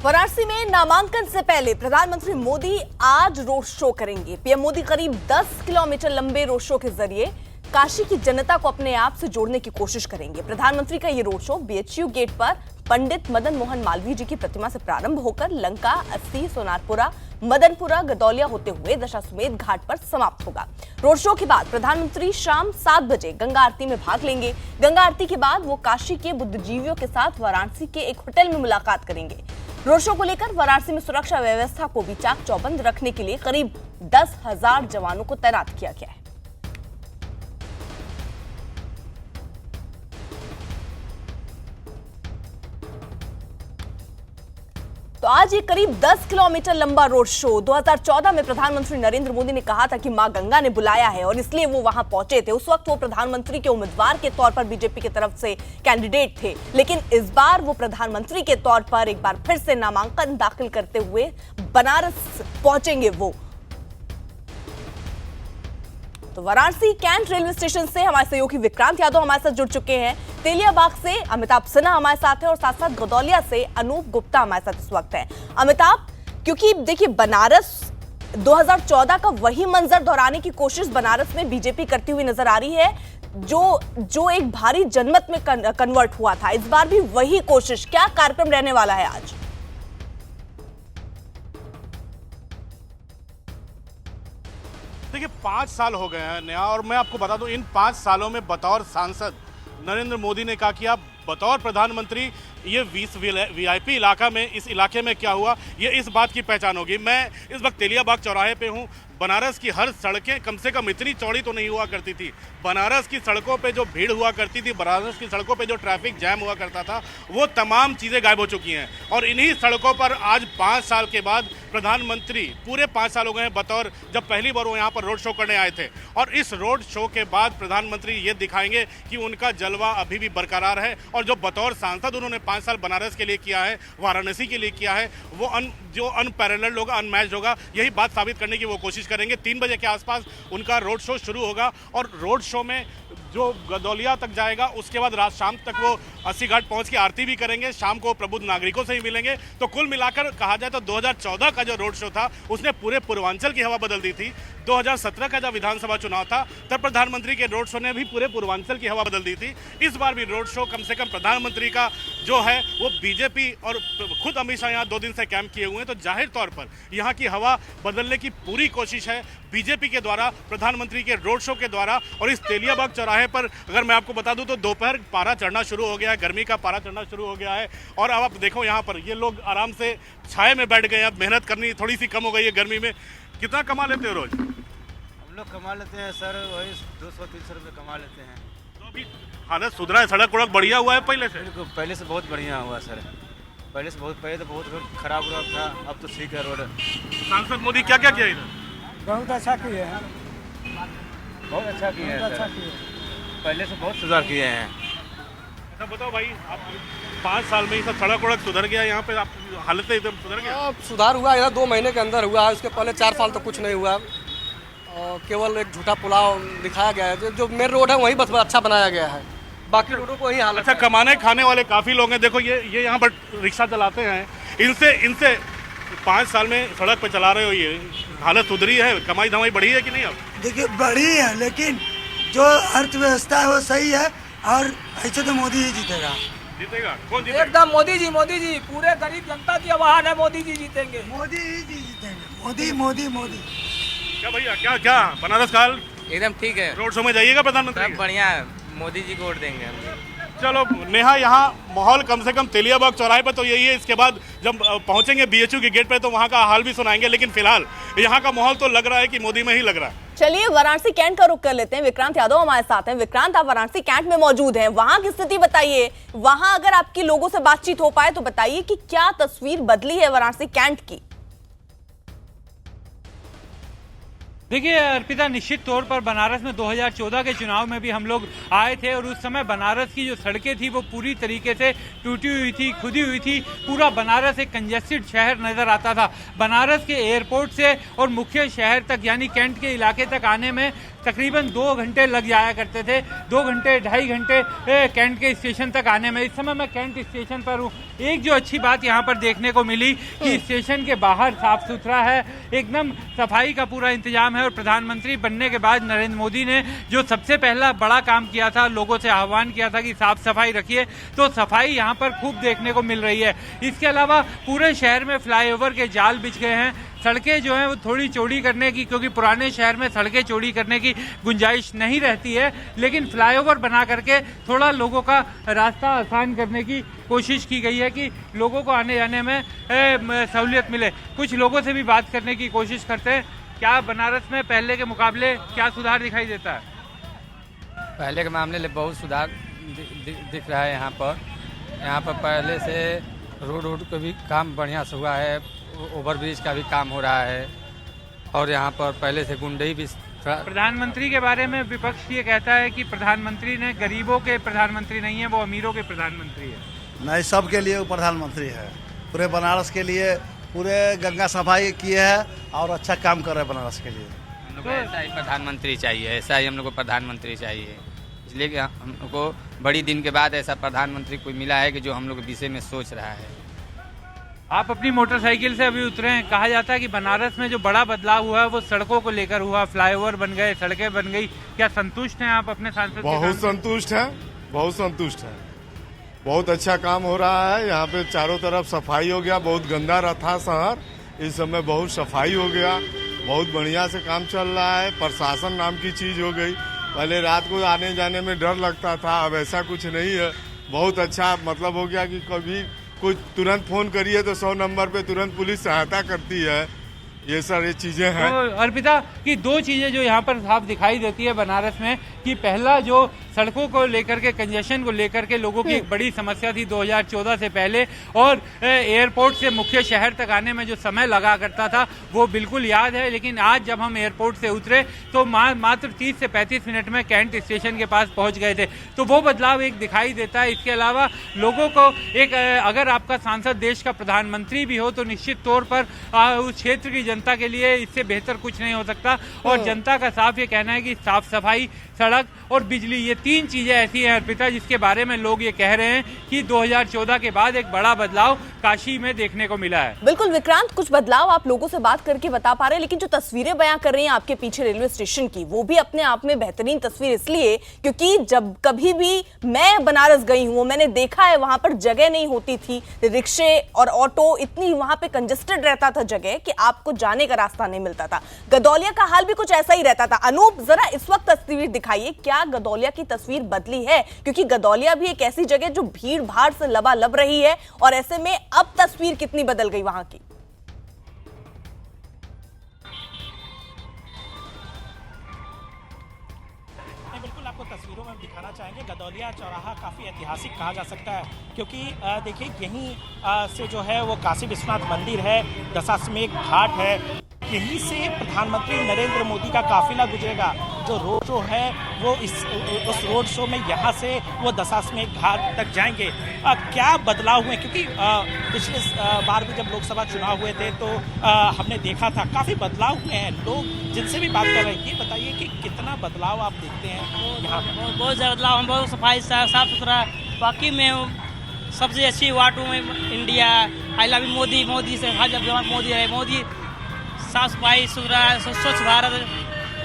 वाराणसी में नामांकन से पहले प्रधानमंत्री मोदी आज रोड शो करेंगे। पीएम मोदी करीब 10 किलोमीटर लंबे रोड शो के जरिए काशी की जनता को अपने आप से जोड़ने की कोशिश करेंगे। प्रधानमंत्री का ये रोड शो बीएचयू गेट पर पंडित मदन मोहन मालवीय जी की प्रतिमा से प्रारंभ होकर लंका, अस्सी, सोनारपुरा, मदनपुरा, गदौलिया होते हुए दशाश्वमेध घाट पर समाप्त होगा। रोड शो के बाद प्रधानमंत्री शाम 7 बजे गंगा आरती में भाग लेंगे। गंगा आरती के बाद वो काशी के बुद्धिजीवियों के साथ वाराणसी के एक होटल में मुलाकात करेंगे। रोड शो को लेकर वाराणसी में सुरक्षा व्यवस्था को भी चाक चौबंद रखने के लिए करीब 10,000 जवानों को तैनात किया गया है। तो आज ये करीब 10 किलोमीटर लंबा रोड शो 2014 में प्रधानमंत्री नरेंद्र मोदी ने कहा था कि मां गंगा ने बुलाया है और इसलिए वो वहां पहुंचे थे। उस वक्त वो प्रधानमंत्री के उम्मीदवार के तौर पर बीजेपी की तरफ से कैंडिडेट थे, लेकिन इस बार वो प्रधानमंत्री के तौर पर एक बार फिर से नामांकन दाखिल करते हुए बनारस पहुंचेंगे। वो तो वाराणसी कैंट रेलवे स्टेशन से हमारे सहयोगी विक्रांत यादव हमारे साथ जुड़ चुके हैं। तेलियाबाग से अमिताभ सिन्हा हमारे साथ है और साथ साथ गदौलिया से अनूप गुप्ता हमारे साथ इस वक्त है। अमिताभ, क्योंकि देखिए बनारस 2014 का वही मंजर दोहराने की कोशिश बनारस में बीजेपी करती हुई नजर आ रही है, जो एक भारी जनमत में कन्वर्ट हुआ था। इस बार भी वही कोशिश, क्या कार्यक्रम रहने वाला है आज? देखिए 5 साल हो गए हैं नया, और मैं आपको बता दूं इन 5 सालों में बतौर सांसद नरेंद्र मोदी ने कहा कि आप बतौर प्रधानमंत्री ये 20 वीआईपी इलाका में, इस इलाके में क्या हुआ ये इस बात की पहचान होगी। मैं इस वक्त तेलियाबाग चौराहे पे हूँ। बनारस की हर सड़कें कम से कम इतनी चौड़ी तो नहीं हुआ करती थी। बनारस की सड़कों पे जो भीड़ हुआ करती थी, बनारस की सड़कों पे जो ट्रैफिक जैम हुआ करता था, वो तमाम चीज़ें गायब हो चुकी हैं। और इन्हीं सड़कों पर आज 5 साल के बाद प्रधानमंत्री, पूरे 5 साल हो गए हैं बतौर, जब पहली बार वो यहाँ पर रोड शो करने आए थे। और इस रोड शो के बाद प्रधानमंत्री ये दिखाएंगे कि उनका जलवा अभी भी बरकरार है और जो बतौर सांसद उन्होंने 5 साल बनारस के लिए किया है, वाराणसी के लिए किया है, वो जो अनपैरेलल्ड होगा, अनमैच्ड होगा, यही बात साबित करने की वो कोशिश करेंगे। 3 बजे के आसपास उनका रोड शो शुरू होगा और रोड शो में जो गदौलिया तक जाएगा, उसके बाद रात शाम तक वो अस्सी घाट पहुंच के आरती भी करेंगे। शाम को प्रबुद्ध नागरिकों से ही मिलेंगे। तो कुल मिलाकर कहा जाए तो 2014 का जो रोड शो था उसने पूरे पूर्वांचल की हवा बदल दी थी। 2017 का जब विधानसभा चुनाव था तब प्रधानमंत्री के रोड शो ने भी पूरे पूर्वांचल की हवा बदल दी थी। इस बार भी रोड शो कम से कम प्रधानमंत्री का जो है वो बीजेपी और खुद अमित शाह यहाँ 2 दिन से कैंप किए हुए हैं, तो जाहिर तौर पर यहाँ की हवा बदलने की पूरी कोशिश है बीजेपी के द्वारा, प्रधानमंत्री के रोड शो के द्वारा। और इस तेलियाबाग चौराहे पर अगर मैं आपको बता दूं तो दोपहर पारा चढ़ना शुरू हो गया है, गर्मी का पारा चढ़ना शुरू हो गया है। और अब आप देखो यहाँ पर ये लोग आराम से छाए में बैठ गए हैं। अब मेहनत करनी थोड़ी सी कम हो गई है गर्मी में। कितना कमा लेते हो रोज? हम लोग कमा लेते हैं सर वही 200-300 रुपये कमा लेते हैं। तो अभी हालत सुधरा है, सड़क वड़क बढ़िया हुआ है पहले से? बिल्कुल, पहले से बहुत बढ़िया हुआ सर। पहले तो बहुत खराब रोड था, अब तो ठीक है रोड। सांसद मोदी क्या क्या किया इधर? बहुत अच्छा किए हैं, बहुत अच्छा किए हैं अच्छा सर। किए। पहले से बहुत सुधार किए हैं। अच्छा बताओ भाई, आप 5 साल में ही सब सड़क वड़क सुधर गया यहाँ पे, आप हालत एकदम सुधर गया? अब सुधार हुआ इधर 2 महीने के अंदर हुआ है। उसके पहले 4 साल तो कुछ नहीं हुआ और केवल एक झूठा पुलाव दिखाया गया है। जो मेन रोड है वही बस अच्छा बनाया गया है, बाकी रोडों को वही हालत। अच्छा, कमाने खाने वाले काफ़ी लोग हैं। देखो ये यहाँ पर रिक्शा चलाते हैं, इनसे 5 साल में सड़क पे चला रहे हो, ये हालत सुधरी है? कमाई धमाई बढ़ी है कि नहीं? अब देखिए बढ़ी है, लेकिन जो अर्थव्यवस्था है वो सही है और ऐसे तो मोदी ही जीतेगा। जीतेगा? कौन जीतेगा? एकदम मोदी जी पूरे गरीब जनता की आवाज है, मोदी जी जीतेंगे। मोदी ही जीतेंगे, मोदी मोदी मोदी। क्या भैया, क्या बनारस का हाल? एकदम ठीक है, रोड शो में जाइएगा प्रधानमंत्री? सब बढ़िया है, मोदी जी को वोट देंगे हम। चलो नेहा, यहाँ माहौल कम से कम तेलियाबाग चौराहे पर तो यही है। इसके बाद जब पहुंचेंगे बीएचयू के गेट पे तो वहाँ का हाल भी सुनाएंगे, लेकिन फिलहाल यहाँ का माहौल तो लग रहा है कि मोदी में ही लग रहा है। चलिए वाराणसी कैंट का रुख कर लेते हैं। विक्रांत यादव हमारे साथ हैं। विक्रांत, आप वाराणसी कैंट में मौजूद हैं, वहां की स्थिति बताइए। वहां अगर आपकी लोगों से बातचीत हो पाए तो बताइए कि क्या तस्वीर बदली है वाराणसी कैंट की? देखिए अर्पिता, निश्चित तौर पर बनारस में 2014 के चुनाव में भी हम लोग आए थे और उस समय बनारस की जो सड़कें थी वो पूरी तरीके से टूटी हुई थी, खुदी हुई थी। पूरा बनारस एक कंजेस्टेड शहर नजर आता था। बनारस के एयरपोर्ट से और मुख्य शहर तक यानी कैंट के इलाके तक आने में तकरीबन 2 घंटे लग जाया करते थे, 2 घंटे 2.5 घंटे कैंट के स्टेशन तक आने में। इस समय मैं कैंट स्टेशन पर हूँ। एक जो अच्छी बात यहाँ पर देखने को मिली कि स्टेशन के बाहर साफ सुथरा है, एकदम सफाई का पूरा इंतजाम है। और प्रधानमंत्री बनने के बाद नरेंद्र मोदी ने जो सबसे पहला बड़ा काम किया था, लोगों से आह्वान किया था कि साफ सफाई रखिए, तो सफाई यहाँ पर खूब देखने को मिल रही है। इसके अलावा पूरे शहर में फ्लाईओवर के जाल बिछ गए हैं, सड़कें जो हैं वो थोड़ी चौड़ी करने की, क्योंकि पुराने शहर में सड़कें चौड़ी करने की गुंजाइश नहीं रहती है, लेकिन फ्लाईओवर बना करके थोड़ा लोगों का रास्ता आसान करने की कोशिश की गई है कि लोगों को आने जाने में सहूलियत मिले। कुछ लोगों से भी बात करने की कोशिश करते हैं। क्या बनारस में पहले के मुकाबले क्या सुधार दिखाई देता है? पहले के मामले में बहुत सुधार दिख रहा है। यहाँ पर पहले से रोड का भी काम बढ़िया से हुआ है, ओवरब्रिज का भी काम हो रहा है, और यहाँ पर पहले से गुंडई भी। प्रधानमंत्री के बारे में विपक्ष ये कहता है कि प्रधानमंत्री ने गरीबों के प्रधानमंत्री नहीं है, वो अमीरों के प्रधानमंत्री है। नहीं, सबके लिए वो प्रधानमंत्री है, पूरे बनारस के लिए पूरे गंगा सफाई किए है और अच्छा काम कर रहे हैं बनारस के लिए। हम लोग को ऐसा ही प्रधानमंत्री चाहिए, ऐसा ही हम लोग को प्रधानमंत्री चाहिए, इसलिए कि हम लोग को बड़ी दिन के बाद ऐसा प्रधानमंत्री कोई मिला है कि जो हम लोग के विषय में सोच रहा है। आप अपनी मोटरसाइकिल से अभी उतरे हैं, कहा जाता है कि बनारस में जो बड़ा बदलाव हुआ है वो सड़कों को लेकर हुआ, फ्लाईओवर बन गए, सड़कें बन गई। क्या संतुष्ट हैं आप अपने सांसद? बहुत संतुष्ट है, बहुत संतुष्ट है। बहुत अच्छा काम हो रहा है। यहाँ पे चारों तरफ सफाई हो गया, बहुत गंदा था शहर, इस समय बहुत सफाई हो गया, बहुत बढ़िया से काम चल रहा है। प्रशासन नाम की चीज हो गई, पहले रात को आने जाने में डर लगता था, अब ऐसा कुछ नहीं है। बहुत अच्छा मतलब हो गया कि कभी कुछ तुरंत फोन करिए तो 100 नंबर पे तुरंत पुलिस सहायता करती है। ये सारी चीजें हैं। तो अर्पिता की 2 चीजें जो यहाँ पर साफ दिखाई देती है बनारस में, कि पहला जो सड़कों को लेकर के, कंजेशन को लेकर के लोगों की एक बड़ी समस्या थी 2014 से पहले, और एयरपोर्ट से मुख्य शहर तक आने में जो समय लगा करता था वो बिल्कुल याद है। लेकिन आज जब हम एयरपोर्ट से उतरे तो मात्र 30 से 35 मिनट में कैंट स्टेशन के पास पहुंच गए थे, तो वो बदलाव एक दिखाई देता है। इसके अलावा लोगों को एक, अगर आपका सांसद देश का प्रधानमंत्री भी हो तो निश्चित तौर पर उस क्षेत्र की जनता के लिए इससे बेहतर कुछ नहीं हो सकता। और जनता का साफ ये कहना है कि साफ सफाई, सड़क और बिजली, ये 3 चीजें ऐसी हैं अर्पिता जिसके बारे में लोग ये कह रहे हैं कि 2014 के बाद एक बड़ा बदलाव काशी में देखने को मिला है। बिल्कुल विक्रांत, कुछ बदलाव आप लोगों से बात करके बता पा रहे हैं, लेकिन जो तस्वीरें बयां कर रही हैं आपके पीछे रेलवे स्टेशन की, वो भी अपने आप में बेहतरीन तस्वीर इसलिए क्योंकि जब कभी भी मैं बनारस गई हूं मैंने देखा है वहां पर जगह नहीं होती थी, रिक्शे और ऑटो, इतनी वहां पे कंजेस्टेड रहता था जगह कि आपको जाने का रास्ता नहीं मिलता था। गदौलिया का हाल भी कुछ ऐसा ही रहता था। अनूप, जरा इस वक्त तस्वीर दिखाइए, क्या गदौलिया की तस्वीर बदली है? क्योंकि गदौलिया भी एक ऐसी जगह जो भीड़ भाड़ से लबालब रही है, और ऐसे में अब तस्वीर कितनी बदल गई वहां की? बिल्कुल आपको तस्वीरों में दिखाना चाहेंगे। गदौलिया चौराहा काफ़ी ऐतिहासिक कहा जा सकता है, क्योंकि देखिए यहीं से जो है वो काशी विश्वनाथ मंदिर है, दशाश्वमेध घाट है, यहीं से प्रधानमंत्री नरेंद्र मोदी का काफिला गुजरेगा। जो रोड शो है वो उस रोड शो में यहाँ से वो दशाश्वमेध घाट तक जाएंगे। क्या बदलाव हुए, क्योंकि पिछले बार भी जब लोकसभा चुनाव हुए थे तो हमने देखा था काफ़ी बदलाव हुए हैं। लोग जिनसे भी बात कर रहे हैं, ये बताइए कि कितना बदलाव आप देखते हैं यहाँ पर? बहुत ज़्यादा बदलाव है, बहुत सफाई साफ सुथरा। बाकी में सबसे अच्छी वाटों में India, I love Modi, Modi से हर जब मोदी रहे, मोदी साफ सफाई सुथरा, स्वच्छ भारत,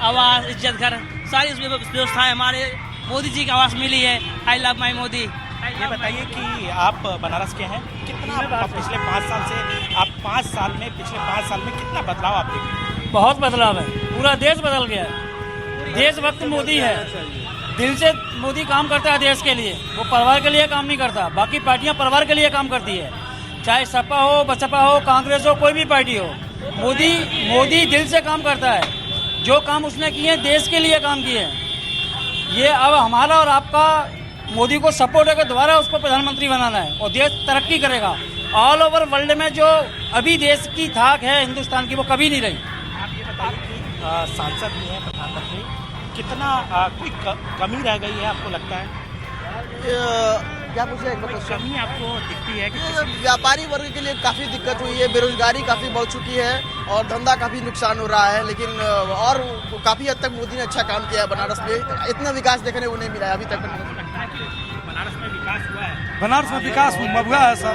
आवास, इज्जत घर, सारी व्यवस्थाएं हमारे मोदी जी की आवास मिली है। I love my Modi. ये बताइए कि आप बनारस के हैं, कितना पिछले 5 साल से, आप 5 साल में, पिछले 5 साल में कितना बदलाव आप देखें? बहुत बदलाव है, पूरा देश बदल गया है। देशभक्त मोदी है, दिल से मोदी काम करता है देश के लिए, वो परिवार के लिए काम नहीं करता। बाकी पार्टियां परिवार के लिए काम करती है, चाहे सपा हो, बसपा हो, कांग्रेस हो, कोई भी पार्टी हो। मोदी दिल से काम करता है। जो काम उसने किए देश के लिए काम किए। ये अब हमारा और आपका मोदी को सपोर्ट है कि दोबारा उसको प्रधानमंत्री बनाना है और देश तरक्की करेगा। ऑल ओवर वर्ल्ड में जो अभी देश की धाक है हिंदुस्तान की, वो कभी नहीं रही। आप ये बताइए कि सांसद भी हैं प्रधानमंत्री, कितना कोई कमी रह गई है आपको लगता है? क्या पूछे एक बार क्वेश्चन? कमी आपको दिखती है कि व्यापारी वर्ग के लिए काफ़ी दिक्कत हुई है, बेरोजगारी काफ़ी बढ़ चुकी है और धंधा काफ़ी नुकसान हो रहा है, लेकिन और काफ़ी हद तक मोदी ने अच्छा काम किया है बनारस में। इतना विकास देखने को नहीं मिला है अभी तक। बनारस में विकास हुआ है? बनारस में विकास हुआ है सर,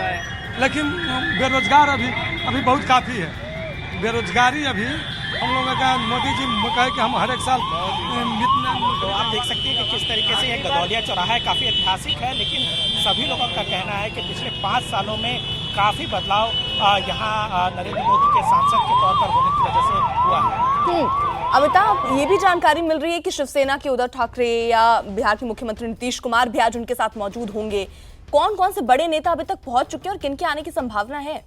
लेकिन बेरोजगार अभी बहुत काफ़ी है। बेरोजगारी अभी हम लोगों का मोदी जी कहे कि हम हर एक साल तो आप देख सकते हैं कि किस तरीके से ये गदौलिया चौराहा है, काफ़ी ऐतिहासिक है, लेकिन सभी लोगों का कहना है कि पिछले 5 सालों में काफ़ी बदलाव यहाँ नरेंद्र मोदी के सांसद के तौर पर होने की वजह से हुआ है। अमिताभ, ये भी जानकारी मिल रही है कि शिवसेना के उद्धव ठाकरे या बिहार के मुख्यमंत्री नीतीश कुमार भी आज उनके साथ मौजूद होंगे। कौन कौन से बड़े नेता अभी तक पहुंच चुके हैं और किनके आने की संभावना है?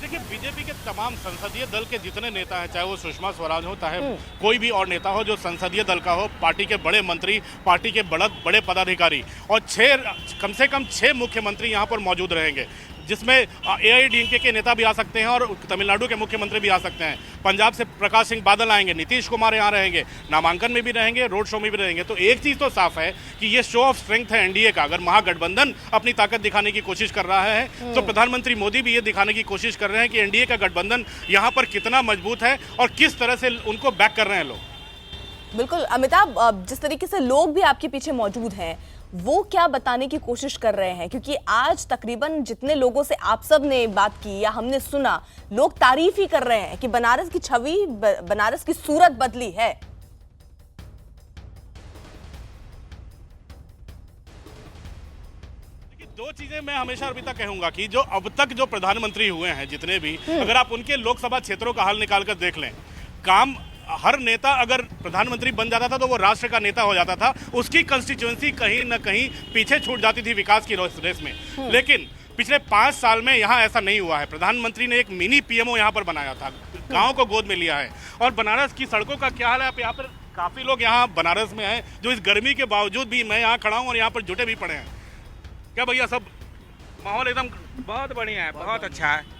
देखिए, बीजेपी के तमाम संसदीय दल के जितने नेता हैं, चाहे वो सुषमा स्वराज हो, चाहे कोई भी और नेता हो जो संसदीय दल का हो, पार्टी के बड़े मंत्री, पार्टी के बड़े पदाधिकारी और कम से कम 6 मुख्यमंत्री यहाँ पर मौजूद रहेंगे, जिसमें एआईएडीएमके के नेता भी आ सकते हैं और तमिलनाडु के मुख्यमंत्री भी आ सकते हैं। पंजाब से प्रकाश सिंह बादल आएंगे, नीतीश कुमार यहाँ रहेंगे, नामांकन में भी रहेंगे, रोड शो में भी रहेंगे। तो एक चीज़ तो साफ है कि ये शो ऑफ स्ट्रेंथ है एनडीए का। अगर महागठबंधन अपनी ताकत दिखाने की कोशिश कर रहा है तो प्रधानमंत्री मोदी भी ये दिखाने की कोशिश कर रहे हैं कि एनडीए का गठबंधन यहाँ पर कितना मजबूत है और किस तरह से उनको बैक कर रहे हैं लोग। बिल्कुल अमिताभ, जिस तरीके से लोग भी आपके पीछे मौजूद हैं, वो क्या बताने की कोशिश कर रहे हैं? क्योंकि आज तकरीबन जितने लोगों से आप सब ने बात की या हमने सुना, लोग तारीफ ही कर रहे हैं कि बनारस की छवि, बनारस की सूरत बदली है। दो चीजें मैं हमेशा अर्पिता कहूंगा कि जो अब तक जो प्रधानमंत्री हुए हैं जितने भी, अगर आप उनके लोकसभा क्षेत्रों का हाल निकाल कर देख लें, काम हर नेता अगर प्रधानमंत्री बन जाता था तो वो राष्ट्र का नेता हो जाता था, उसकी कंस्टिट्यूएंसी कहीं ना कहीं पीछे छूट जाती थी विकास की रेस में। लेकिन पिछले 5 साल में यहाँ ऐसा नहीं हुआ है। प्रधानमंत्री ने एक मिनी पीएमओ यहाँ पर बनाया था, गाँव को गोद में लिया है। और बनारस की सड़कों का क्या हाल है? आप यहाँ पर काफी लोग यहाँ बनारस में हैं जो इस गर्मी के बावजूद भी, मैं यहाँ खड़ा हूँ और यहाँ पर जुटे भी पड़े हैं। क्या भैया, सब माहौल एकदम बहुत बढ़िया है, बहुत अच्छा है।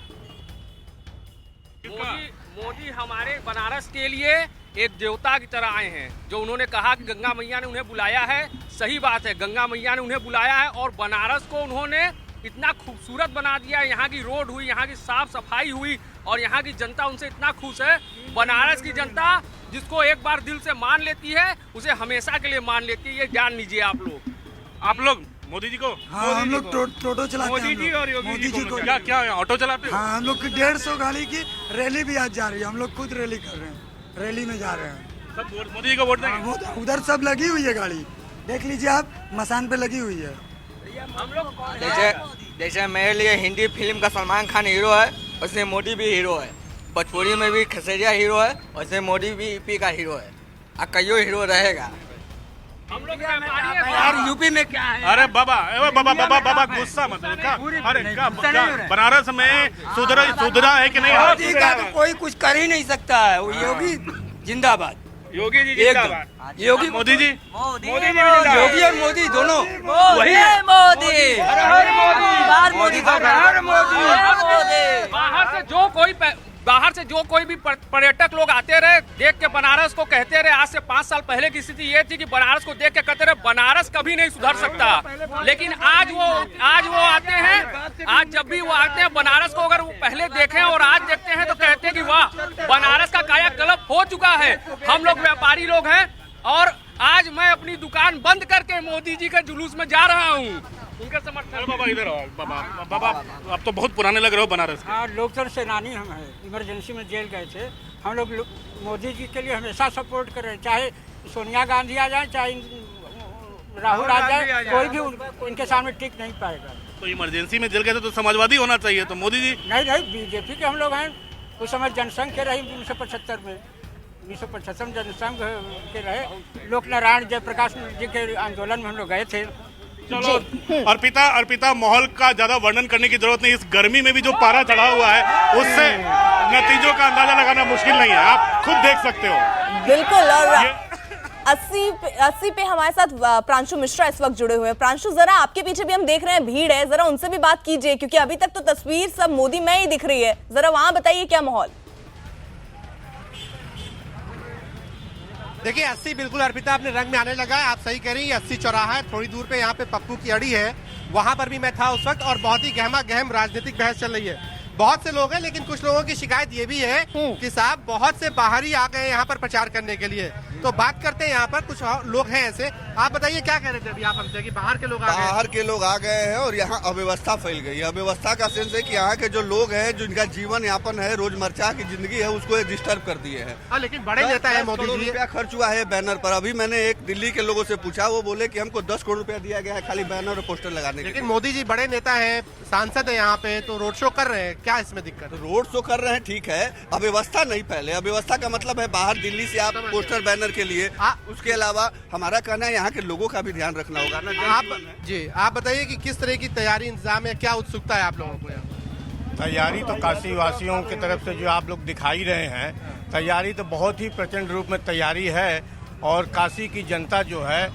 मोदी हमारे बनारस के लिए एक देवता की तरह आए हैं। जो उन्होंने कहा कि गंगा मैया ने उन्हें बुलाया है, सही बात है, गंगा मैया ने उन्हें बुलाया है और बनारस को उन्होंने इतना खूबसूरत बना दिया। यहाँ की रोड हुई, यहाँ की साफ सफाई हुई और यहाँ की जनता उनसे इतना खुश है। बनारस की जनता जिसको एक बार दिल से मान लेती है, उसे हमेशा के लिए मान लेती है। ये जान लीजिए आप लोग मोदी जी को। हाँ, हम लोग टोटो चलाते हैं। मोदी जी और योगी जी को क्या ऑटो चलाते हैं? हाँ, हम लोग की 150 गाड़ी की रैली भी आज जा रही है। हम लोग खुद रैली कर रहे हैं, रैली में जा रहे हैं। सब मोदी जी को वोट देंगे। उधर सब लगी हुई है गाड़ी, देख लीजिए आप, मसान पे लगी हुई है। हम लोग जैसे मेरे लिए हिंदी फिल्म का सलमान खान हीरो है, वैसे मोदी भी हीरो है। भोजपुरी में भी खेसरिया हीरो है, वैसे मोदी भी यूपी का हीरो है और कईयों हीरो रहेगा। हम लोग यार यूपी में क्या है? अरे बाबा गुस्सा मत। अरे बनारस में सुधरा है कि नहीं? मोदी का तो कोई कुछ कर ही नहीं सकता है। योगी जिंदाबाद, योगी जी जिंदाबाद, योगी मोदी जी, योगी और मोदी दोनों वही है। बाहर से जो कोई भी पर्यटक लोग आते रहे, देख के बनारस को कहते रहे। आज से 5 साल पहले की स्थिति ये थी कि बनारस को देख के कहते रहे बनारस कभी नहीं सुधर सकता। लेकिन आज वो आते हैं, आज जब भी वो आते हैं बनारस को अगर वो पहले देखें और आज देखते हैं तो कहते हैं कि वाह, बनारस का कायाकल्प हो चुका है। हम लोग व्यापारी लोग हैं और आज मैं अपनी दुकान बंद करके मोदी जी के जुलूस में जा रहा हूँ। उनका समर्थन। बाबा इधर आओ। बाबा अब तो बहुत पुराने लग रहे हो बनारस के। हाँ, लोकतंत्र सेनानी हम हैं। इमरजेंसी में जेल गए थे हम लोग। मोदी जी के लिए हमेशा सपोर्ट कर रहे हैं, चाहे सोनिया गांधी आ जाए, चाहे राहुल आ जाए, कोई भी उनके सामने टिक नहीं पाएगा। तो इमरजेंसी में जेल गए थे तो समाजवादी होना चाहिए, तो मोदी जी नहीं, बीजेपी के हम लोग हैं। उस समय जनसंघ के रही 1975 में, 1975 में जनसंघ के रहे। लोक नारायण जयप्रकाश जी के आंदोलन में हम लोग गए थे। चलो अर्पिता, माहौल का ज्यादा वर्णन करने की जरूरत नहीं। इस गर्मी में भी जो पारा चढ़ा हुआ है उससे नतीजों का अंदाजा लगाना मुश्किल नहीं है, आप खुद देख सकते हो। बिल्कुल। और 80 पे हमारे साथ प्रांशु मिश्रा इस वक्त जुड़े हुए हैं। प्रांशु, जरा आपके पीछे भी हम देख रहे हैं भीड़ है, जरा उनसे भी बात कीजिए, क्योंकि अभी तक तो तस्वीर सब मोदी में ही दिख रही है। जरा वहां बताइए क्या माहौल। देखिए 80 बिल्कुल अर्पिता अपने रंग में आने लगा है। आप सही कह रही हैं, 80 चौराहा है, थोड़ी दूर पे यहाँ पे पप्पू की अड़ी है, वहाँ पर भी मैं था उस वक्त और बहुत ही गहमा गहम राजनीतिक बहस चल रही है। बहुत से लोग हैं, लेकिन कुछ लोगों की शिकायत ये भी है कि साहब बहुत से बाहरी आ गए यहाँ पर प्रचार करने के लिए। तो बात करते हैं, यहाँ पर कुछ लोग हैं ऐसे। आप बताइए क्या कह रहे थे अभी आप हमसे कि बाहर के लोग आ गए? बाहर के लोग आ गए हैं और यहाँ अव्यवस्था फैल गई है। अव्यवस्था का सेंस है कि यहाँ के जो लोग हैं, जिनका जीवन यापन है, रोजमर्रा की जिंदगी है, उसको डिस्टर्ब कर दिए हैं। लेकिन बड़े नेता है मोदी जी। रुपया खर्च हुआ है बैनर पर। अभी मैंने एक दिल्ली के लोगों से पूछा, वो बोले कि हमको 10 करोड़ रुपया दिया गया है खाली बैनर और पोस्टर लगाने के। लेकिन मोदी जी बड़े नेता है, सांसद है यहाँ पे, तो रोड शो कर रहे हैं, क्या इसमें दिक्कत? रोड शो कर रहे हैं, ठीक है, अव्यवस्था नहीं फैले। अव्यवस्था का मतलब है बाहर दिल्ली से आप पोस्टर बैनर के लिए। उसके अलावा हमारा कहना है यहाँ के लोगों का भी ध्यान रखना होगा ना। आप बताइए कि किस तरह की तैयारी इंतजाम है, क्या उत्सुकता है आप लोगों को यहाँ? तैयारी तो काशी वासियों की तरफ से जो आप लोग दिखाई रहे हैं, तैयारी तो बहुत ही प्रचंड रूप में तैयारी है। और काशी की जनता जो है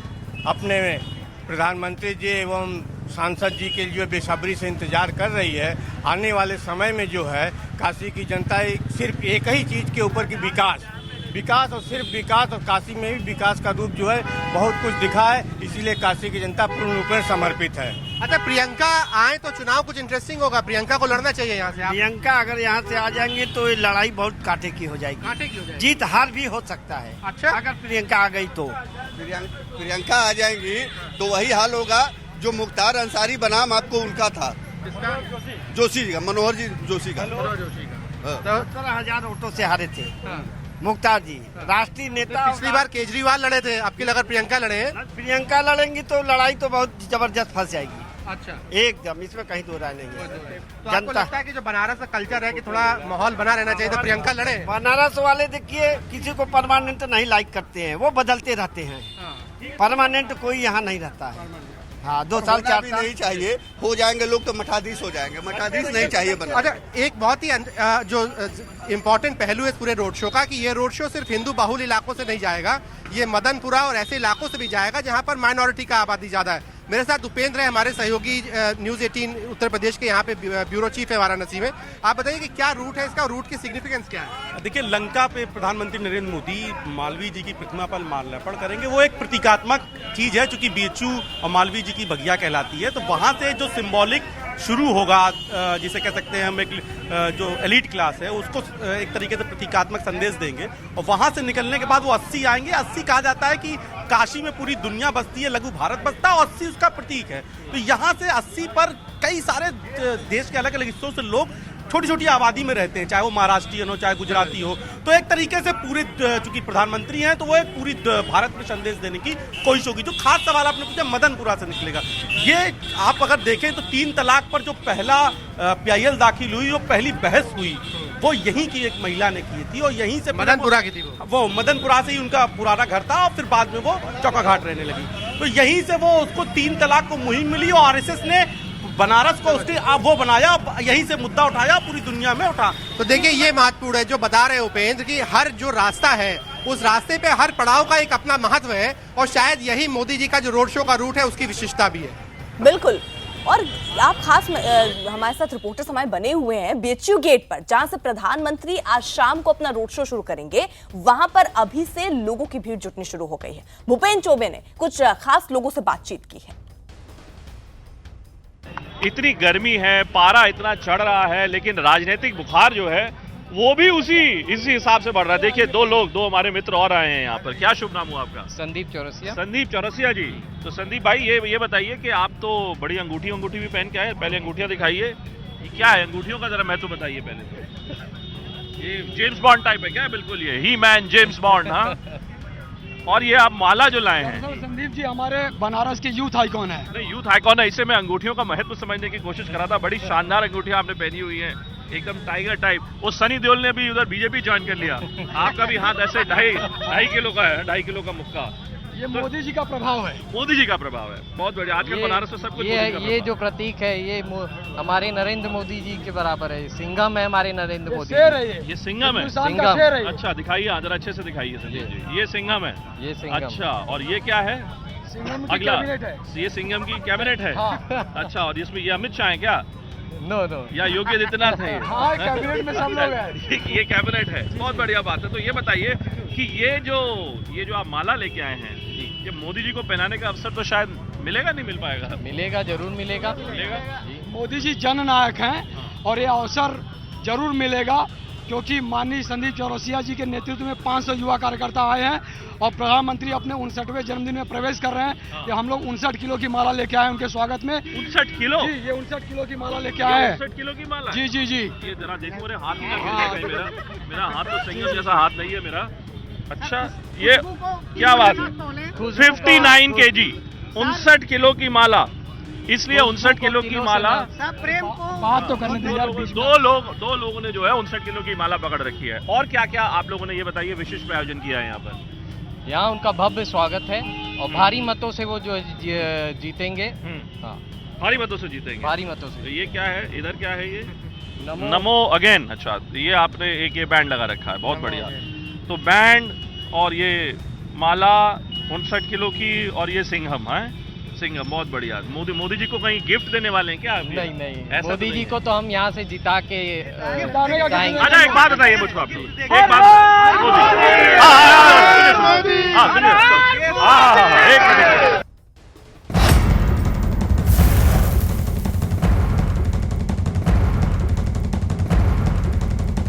अपने प्रधानमंत्री जी एवं सांसद जी के लिए बेसब्री से इंतजार कर रही है। आने वाले समय में जो है काशी की जनता सिर्फ एक ही चीज के ऊपर की विकास और सिर्फ विकास, और काशी में भी विकास का रूप जो है बहुत कुछ दिखा है। इसीलिए काशी की जनता पूर्ण रूप में समर्पित है। अच्छा, प्रियंका आए तो चुनाव कुछ इंटरेस्टिंग होगा, प्रियंका को लड़ना चाहिए यहाँ से। प्रियंका अगर यहाँ से आ जाएंगे तो ये लड़ाई बहुत कांटे की हो जाएगी, जीत हार भी हो सकता है। अच्छा, अगर प्रियंका आ गई तो प्रियंका आ जाएंगी तो वही हाल होगा जो मुख्तार अंसारी बनाम आपको उनका था, जोशी का, मनोहर जी जोशी का। 17,000 वोटों से हारे थे मुख्तार जी, राष्ट्रीय नेता। पिछली बार केजरीवाल लड़े थे, अब की अगर प्रियंका लड़े, प्रियंका लड़ेंगी तो लड़ाई तो बहुत जबरदस्त फंस जाएगी। अच्छा, एकदम, इसमें कहीं दो राय नहीं है। तो आपको लगता है कि जो बनारस का कल्चर है कि थोड़ा माहौल बना रहना चाहिए, तो प्रियंका लड़े? बनारस वाले देखिए किसी को परमानेंट नहीं लाइक करते हैं, वो बदलते रहते हैं। परमानेंट कोई यहाँ नहीं रहता है। हाँ, 2 साल 4 साल नहीं चाहिए, हो जाएंगे लोग तो मठाधीश हो जाएंगे, मठाधीश नहीं चाहिए बना। अच्छा, एक बहुत ही जो इम्पोर्टेंट पहलू है पूरे रोड शो का कि ये रोड शो सिर्फ हिंदू बाहुल इलाकों से नहीं जाएगा, ये मदनपुरा और ऐसे इलाकों से भी जाएगा जहाँ पर माइनॉरिटी का आबादी ज्यादा है। मेरे साथ उपेंद्र है, हमारे सहयोगी न्यूज 18 उत्तर प्रदेश के यहाँ पे ब्यूरो चीफ है वाराणसी में। आप बताइए कि क्या रूट है इसका, रूट की सिग्निफिकेंस क्या है? देखिए, लंका पे प्रधानमंत्री नरेंद्र मोदी मालवीय जी की प्रतिमा पर माल्यार्पण करेंगे। वो एक प्रतीकात्मक चीज है, चूंकि बीएचयू और मालवीय जी की भगिया कहलाती है, तो वहां से जो सिंबॉलिक शुरू होगा, जिसे कह सकते हैं हम एक जो एलीट क्लास है उसको एक तरीके से प्रतीकात्मक संदेश देंगे। और वहां से निकलने के बाद वो 80 आएंगे। 80 कहा जाता है कि काशी में पूरी दुनिया बसती है, लघु भारत बसता है, और 80 उसका प्रतीक है। तो यहाँ से 80 पर कई सारे देश के अलग अलग हिस्सों से लोग छोटी छोटी आबादी में रहते हैं, चाहे वो महाराष्ट्रियन हो चाहे गुजराती हो। तो एक तरीके से पूरे, चूंकि प्रधानमंत्री हैं तो वो एक पूरी भारत में संदेश देने की कोशिश होगी। जो खास सवाल आपने पूछा, मदनपुरा से निकलेगा ये। आप अगर देखें तो 3 तलाक पर जो पहला PIL दाखिल हुई, जो पहली बहस हुई, वो यहीं की एक महिला ने की थी और यहीं से मदनपुरा की थी। वो मदनपुरा से ही उनका पुराना घर था और फिर बाद में वो चौकाघाट रहने लगी। तो यहीं से वो उसको 3 तलाक को मुहिम मिली और RSS ने बनारस को उसके वो बनाया, यहीं से मुद्दा उठाया, पूरी दुनिया में उठा। तो देखिए, ये महत्वपूर्ण है जो बता रहे उपेंद्र कि हर जो रास्ता है उस रास्ते पे हर पड़ाव का एक अपना महत्व है, और शायद यही मोदी जी का जो रोड शो का रूट है उसकी विशेषता भी है। बिल्कुल। और आप खास हमारे साथ रिपोर्टर्स हमारे बने हुए हैं बीएचयू गेट पर, जहां से प्रधानमंत्री आज शाम को अपना रोड शो शुरू करेंगे। वहां पर अभी से लोगों की भीड़ जुटनी शुरू हो गई है। भूपेंद्र चौबे ने कुछ खास लोगों से बातचीत की है। इतनी गर्मी है, पारा इतना चढ़ रहा है, लेकिन राजनीतिक बुखार जो है वो भी इसी हिसाब से बढ़ रहा है। देखिए, 2 हमारे मित्र और आए हैं यहाँ पर। क्या शुभ नाम हुआ आपका? संदीप चौरसिया। संदीप चौरसिया जी। तो संदीप भाई, ये बताइए कि आप तो बड़ी अंगूठी भी पहन के आए, पहले अंगूठियां दिखाइए। ये क्या है अंगूठियों का, जरा मैं तो बताइए पहले। ये जेम्स बॉन्ड टाइप है क्या? बिल्कुल, ये ही मैन जेम्स बॉन्ड। हाँ, और ये आप माला जो लाए हैं? संदीप जी हमारे बनारस के यूथ आइकॉन है। नहीं, यूथ आइकॉन है। इससे मैं अंगूठियों का महत्व समझने की कोशिश कर रहा था। बड़ी शानदार अंगूठियां आपने पहनी हुई हैं, एकदम टाइगर टाइप। वो सनी देओल ने भी उधर बीजेपी ज्वाइन कर लिया। आपका भी हाथ ऐसे 2.5 किलो का है, 2.5 किलो का मुक्का। ये मोदी जी का प्रभाव है। मोदी जी का प्रभाव है, बहुत बढ़िया। आजकल बनारस में सब कुछ ये जो प्रतीक है ये हमारे नरेंद्र मोदी जी के बराबर है। सिंघम है हमारे नरेंद्र मोदी। ये सिंघम है? सिंघम। अच्छा, दिखाइए जरा अच्छे से दिखाइए संजय जी। ये सिंघम है? ये सिंघम। अच्छा, और ये क्या है? अगला ये सिंघम की कैबिनेट है। अच्छा, और इसमें ये अमित शाह है क्या? नो या योगी आदित्यनाथ है? कैबिनेट में सब लोग हैं। ये कैबिनेट है, बहुत बढ़िया बात है। तो ये बताइए कि ये जो आप माला लेके आए हैं, ये मोदी जी को पहनाने का अवसर तो शायद मिलेगा, नहीं मिल पाएगा? मिलेगा, जरूर मिलेगा। मोदी जी जननायक हैं और ये अवसर जरूर मिलेगा, क्योंकि माननीय संदीप चौरसिया जी के नेतृत्व में 500 युवा कार्यकर्ता आए हैं और प्रधानमंत्री अपने 59वें जन्मदिन में प्रवेश कर रहे हैं। कि हम लोग 59 किलो की माला लेके आए उनके स्वागत में। 59 किलो? जी, ये 59 किलो की माला लेके आए हैं। 59 किलो की माला? जी जी जी। ये जरा देखो, मेरे हाथ ही ना गिर जाए। मेरा हाथ तो संयोग जैसा हाथ नहीं है मेरा। अच्छा, ये क्या बात है? 59 kg, 59 किलो की माला, इसलिए 59 किलो की माला। बात तो करने दो यार। दो लोगों ने जो है 59 किलो की माला पकड़ रखी है। और क्या क्या आप लोगों ने ये बताइए विशिष्ट आयोजन किया है यहाँ पर? यहाँ उनका भव्य स्वागत है और भारी मतों से वो जो जीतेंगे। हाँ, भारी मतों से जीतेंगे। भारी मतों से। तो ये क्या है, इधर क्या है? ये नमो अगेन। अच्छा, ये आपने एक ये बैंड लगा रखा है, बहुत बढ़िया। तो बैंड और ये माला 59 किलो की और ये सिंघम है, सिंघम बहुत बढ़िया। मोदी जी को कहीं गिफ्ट देने वाले हैं क्या? नहीं, मोदी जी को तो हम यहाँ से जिता के जाएंगे। अच्छा, एक बात बताइए मुझको, आप लोग एक बात। एक मिनट।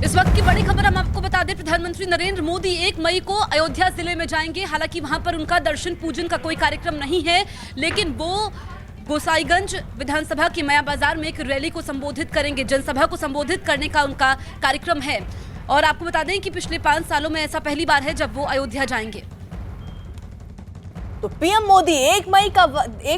इस वक्त की बड़ी खबर हम आपको बता दें, प्रधानमंत्री नरेंद्र मोदी 1 मई को अयोध्या जिले में जाएंगे। हालांकि वहां पर उनका दर्शन पूजन का कोई कार्यक्रम नहीं है, लेकिन वो गोसाईगंज विधानसभा की मया बाजार में एक रैली को संबोधित करेंगे। जनसभा को संबोधित करने का उनका कार्यक्रम है। और आपको बता दें कि पिछले 5 सालों में ऐसा पहली बार है जब वो अयोध्या जाएंगे। तो पीएम मोदी 1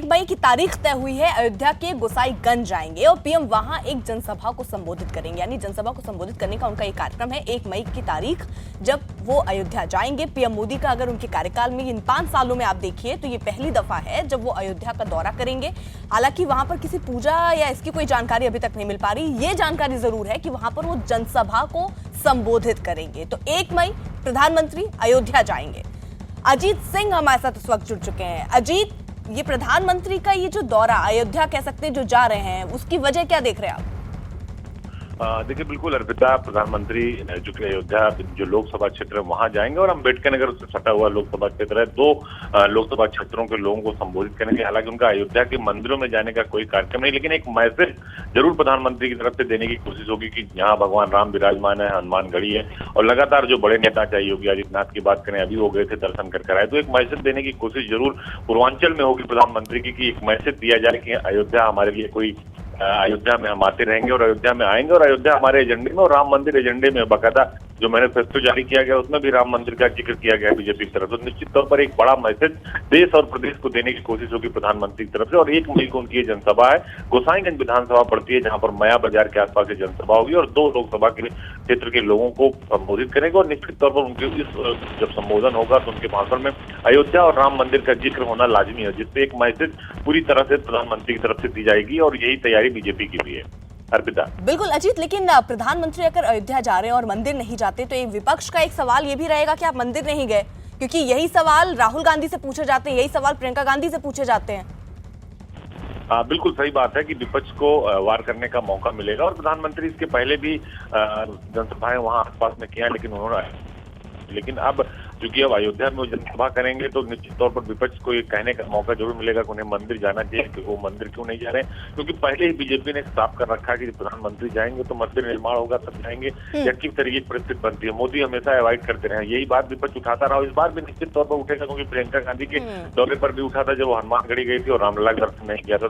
मई की तारीख तय हुई है, अयोध्या के गोसाईगंज जाएंगे और पीएम वहां एक जनसभा को संबोधित करेंगे। यानी जनसभा को संबोधित करने का उनका एक कार्यक्रम है 1 मई की तारीख, जब वो अयोध्या जाएंगे। पीएम मोदी का अगर उनके कार्यकाल में इन 5 सालों में आप देखिए तो ये पहली दफा है जब वो अयोध्या का दौरा करेंगे। हालांकि वहां पर किसी पूजा या इसकी कोई जानकारी अभी तक नहीं मिल पा रही। ये जानकारी जरूर है कि वहां पर वो जनसभा को संबोधित करेंगे। तो 1 मई प्रधानमंत्री अयोध्या जाएंगे। अजीत सिंह हमारे साथ इस वक्त जुड़ चुके हैं। अजीत, ये प्रधानमंत्री का ये जो दौरा अयोध्या कह सकते हैं जो जा रहे हैं, उसकी वजह क्या देख रहे हैं आप? देखिए, बिल्कुल अर्पिता, प्रधानमंत्री जो कि अयोध्या जो लोकसभा क्षेत्र है वहां जाएंगे और अम्बेडकर नगर से सटा हुआ लोकसभा क्षेत्र है। 2 लोकसभा क्षेत्रों के लोगों को संबोधित करेंगे। हालांकि उनका अयोध्या के मंदिरों में जाने का कोई कार्यक्रम नहीं, लेकिन एक मैसेज जरूर प्रधानमंत्री की तरफ से देने की कोशिश होगी कि यहाँ भगवान राम विराजमान है, हनुमान गढ़ी है और लगातार जो बड़े नेता चाहे योगी आदित्यनाथ की बात करें, अभी वो गए थे दर्शन कर आए, तो एक मैसेज देने की कोशिश जरूर पूर्वांचल में होगी प्रधानमंत्री की, कि एक मैसेज दिया जाए कि अयोध्या हमारे लिए कोई, अयोध्या में हम आते रहेंगे और अयोध्या में आएंगे और अयोध्या हमारे एजेंडे में और राम मंदिर एजेंडे में बाकायदा जो मैनिफेस्टो जारी किया गया उसमें भी राम मंदिर का जिक्र किया गया बीजेपी की तरफ। तो निश्चित तौर पर एक बड़ा मैसेज देश और प्रदेश को देने की कोशिश होगी प्रधानमंत्री की तरफ से। और 1 मई को उनकी जनसभा है, गोसाईगंज विधानसभा पड़ती है, जहां पर मया बाजार के आसपास की जनसभा होगी और 2 लोकसभा के क्षेत्र के लोगों को संबोधित करेंगे। और निश्चित तौर पर उनके इस जब संबोधन होगा तो उनके भाषण में अयोध्या और राम मंदिर का जिक्र होना लाजमी है, जिससे एक मैसेज पूरी तरह से प्रधानमंत्री की तरफ से दी जाएगी और यही तैयारी बीजेपी की भी है। अर्पिता। बिल्कुल अजीत, लेकिन प्रधानमंत्री अगर अयोध्या जा रहे हैं और मंदिर नहीं जाते तो एक विपक्ष का एक सवाल ये भी रहेगा कि आप मंदिर नहीं गए, क्योंकि यही सवाल राहुल गांधी से पूछे जाते हैं, यही सवाल प्रियंका गांधी से पूछे जाते हैं। बिल्कुल सही बात है कि विपक्ष को वार करने का मौका मिलेगा और प्रधानमंत्री इसके पहले भी जनसभाएं वहां आसपास में किया, लेकिन अब चूंकि अब अयोध्या में वो जनसभा करेंगे तो निश्चित तौर पर विपक्ष को ये कहने का मौका जरूर मिलेगा कि उन्हें मंदिर जाना चाहिए, कि वो मंदिर क्यों नहीं जा रहे हैं। क्योंकि पहले ही बीजेपी ने साफ कर रखा है कि प्रधानमंत्री जाएंगे तो मंदिर निर्माण होगा तब जाएंगे, या किस तरीके की परिस्थिति बनती है। मोदी हमेशा अवॉइड करते रहे, यही बात विपक्ष उठाता रहा, इस बार भी निश्चित तौर पर उठेगा, क्योंकि प्रियंका गांधी के दौरे पर भी उठा था जब वो हनुमानगढ़ी गई थी और रामलला का दर्शन नहीं किया था।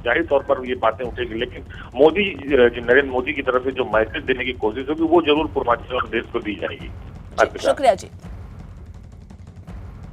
जाहिर तौर पर ये बातें उठेगी, लेकिन मोदी नरेंद्र मोदी की तरफ से जो मैसेज देने की कोशिश होगी वो जरूर पूर्वांचल और देश को दी जाएगी। शुक्रिया जी।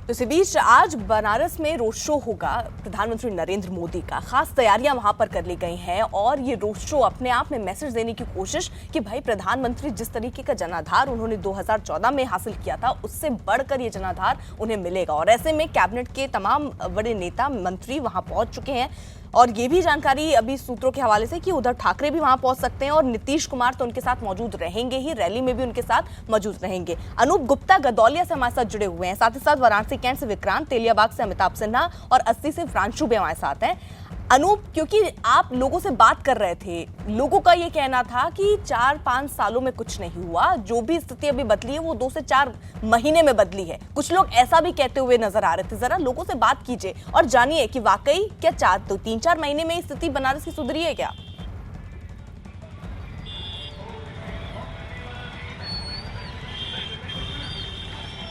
तो इसी बीच आज बनारस में रोड शो होगा प्रधानमंत्री नरेंद्र मोदी का। खास तैयारियां वहां पर कर ली गई हैं और ये रोड शो अपने आप में मैसेज देने की कोशिश कि भाई प्रधानमंत्री जिस तरीके का जनाधार उन्होंने 2014 में हासिल किया था उससे बढ़कर ये जनाधार उन्हें मिलेगा। और ऐसे में कैबिनेट के तमाम बड़े नेता मंत्री वहां पहुंच चुके हैं और ये भी जानकारी अभी सूत्रों के हवाले से कि उद्धव ठाकरे भी वहां पहुंच सकते हैं और नीतीश कुमार तो उनके साथ मौजूद रहेंगे ही, रैली में भी उनके साथ मौजूद रहेंगे। अनूप गुप्ता गदौलिया से हमारे साथ जुड़े हुए हैं, साथ ही साथ वाराणसी कैंट से विक्रांत, तेलियाबाग से अमिताभ सिन्हा और अस्सी से फ्रांशु भी हमारे साथ हैं। अनूप, क्योंकि आप लोगों से बात कर रहे थे, लोगों का ये कहना था कि 4-5 सालों में कुछ नहीं हुआ, जो भी स्थिति अभी बदली है वो 2 से 4 महीने में बदली है। कुछ लोग ऐसा भी कहते हुए नजर आ रहे थे। जरा लोगों से बात कीजिए और जानिए कि वाकई क्या 3-4 महीने में स्थिति बनारस की सुधरी है क्या?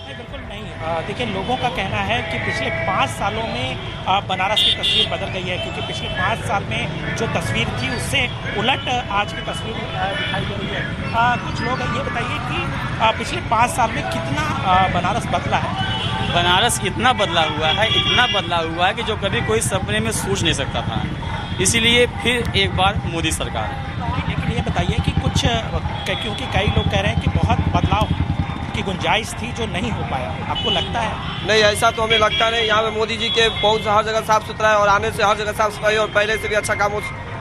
बिल्कुल नहीं। देखिए, लोगों का कहना है कि पिछले 5 सालों में बनारस की तस्वीर बदल गई है, क्योंकि पिछले 5 साल में जो तस्वीर थी उससे उलट आज की तस्वीर दिखाई दे रही है। कुछ लोग ये बताइए कि पिछले 5 साल में कितना बनारस बदला है? बनारस इतना बदला हुआ है कि जो कभी कोई सपने में सोच नहीं सकता था। इसीलिए फिर एक बार मोदी सरकार। लेकिन ये बताइए कि कुछ, क्योंकि कई लोग कह रहे हैं कि बहुत बदलाव की गुंजाइश थी जो नहीं हो पाया, आपको लगता है? नहीं, ऐसा तो हमें लगता नहीं। यहाँ पे मोदी जी के बहुत हर जगह साफ सुथरा है और आने से हर जगह साफ सफाई और पहले से भी अच्छा काम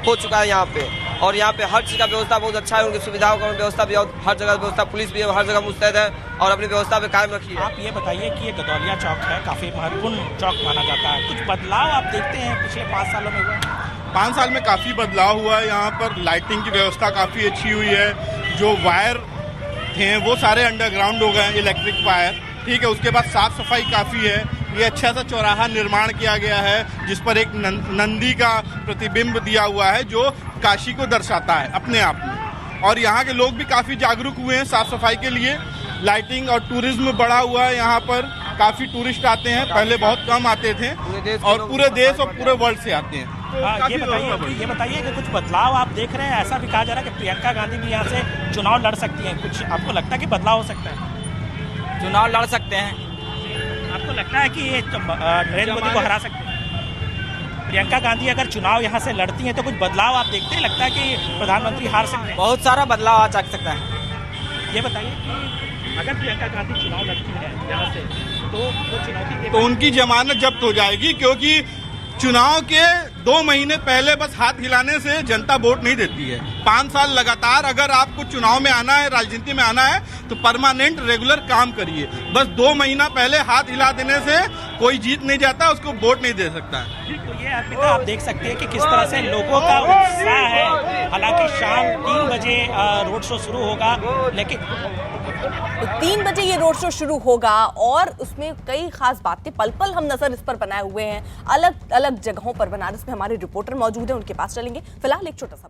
हो चुका है यहाँ पे। और यहाँ पे हर चीज़ का व्यवस्था बहुत अच्छा है, उनकी सुविधाओं का व्यवस्था भी, हर जगह व्यवस्था, पुलिस भी हर जगह मुस्तैद है और अपनी व्यवस्था पे कायम रखी है। आप ये बताइए कि ये गदौलिया चौक है, काफ़ी महत्वपूर्ण चौक माना जाता है, कुछ बदलाव आप देखते हैं पिछले 5 सालों में हुआ? 5 साल में काफ़ी बदलाव हुआ है। यहाँ पर लाइटिंग की व्यवस्था काफ़ी अच्छी हुई है, जो वायर थे वो सारे अंडरग्राउंड हो गए हैं, इलेक्ट्रिक वायर, ठीक है। उसके बाद साफ सफाई काफ़ी है। ये अच्छा सा चौराहा निर्माण किया गया है जिस पर एक नंदी का प्रतिबिंब दिया हुआ है जो काशी को दर्शाता है अपने आप में। और यहाँ के लोग भी काफ़ी जागरूक हुए हैं साफ सफाई के लिए। लाइटिंग और टूरिज्म बढ़ा हुआ है, यहाँ पर काफ़ी टूरिस्ट आते हैं, पहले बहुत कम आते थे और पूरे देश और पूरे वर्ल्ड से आते हैं। ये बताइए कि कुछ बदलाव आप देख रहे हैं? ऐसा भी कहा जा रहा है कि प्रियंका गांधी भी यहाँ से चुनाव लड़ सकती हैं, कुछ आपको लगता है कि बदलाव हो सकता है? चुनाव लड़ सकते हैं। आपको लगता है कि ये नरेंद्र मोदी को हरा सकते हैं? प्रियंका गांधी अगर चुनाव यहाँ से लड़ती हैं तो कुछ बदलाव आप देखते हैं? लगता है कि प्रधानमंत्री हार सकते हैं? बहुत सारा बदलाव आ सकता है। ये बताइए कि अगर प्रियंका गांधी चुनाव लड़ती है यहाँ से तो चुनौती, तो उनकी जमानत जब्त हो जाएगी, क्योंकि चुनाव के 2 महीने पहले बस हाथ हिलाने से जनता वोट नहीं देती है। 5 साल लगातार अगर आपको चुनाव में आना है, राजनीति में आना है, तो परमानेंट रेगुलर काम करिए। बस 2 महीना पहले हाथ हिला देने से कोई जीत नहीं जाता, उसको वोट नहीं दे सकता है। तो ये आप देख सकते हैं कि किस तरह से लोगों का उत्साह है। हालांकि शाम 3 बजे रोड शो शुरू होगा, लेकिन 3 बजे ये रोड शो शुरू होगा और उसमें कई खास बातें पल पल हम नजर इस पर बनाए हुए हैं। अलग अलग जगहों पर बनारस में हमारे रिपोर्टर मौजूद हैं, उनके पास चलेंगे। फिलहाल एक छोटा सा